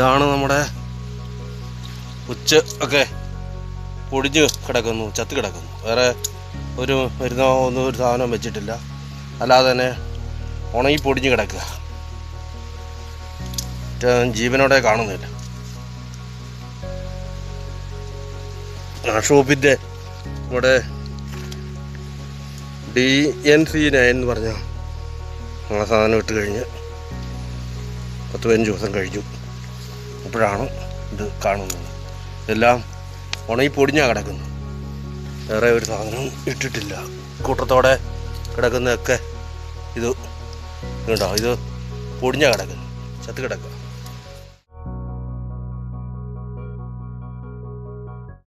ഇതാണ് നമ്മുടെ ഉച്ച ഒക്കെ പൊടിഞ്ഞ് കിടക്കുന്നു, ചത്ത് കിടക്കുന്നു. വേറെ ഒരു മരുന്നോ ഒന്നും ഒരു സാധനവും വെച്ചിട്ടില്ല, അല്ലാതെ തന്നെ ഉണങ്ങി പൊടിഞ്ഞ് കിടക്കുക. ജീവനോടെ കാണുന്നില്ല. ഷോപ്പിൻ്റെ നമ്മുടെ DNC9 എന്ന് പറഞ്ഞ ആ സാധനം ഇട്ട് കഴിഞ്ഞ് 10-15 ദിവസം കഴിഞ്ഞു. അപ്പോഴാണ് ഇത് കാണുന്നത്. എല്ലാം ഉണങ്ങി പൊടിഞ്ഞാണ് കിടക്കുന്നത്. വേറെ ഒരു സാധനവും ഇട്ടിട്ടില്ല. കൂട്ടത്തോടെ കിടക്കുന്നതൊക്കെ ഇത് കണ്ടോ, ഇത് പൊടിഞ്ഞാണ് കിടക്കുന്നത്, ചത്ത് കിടക്കുക.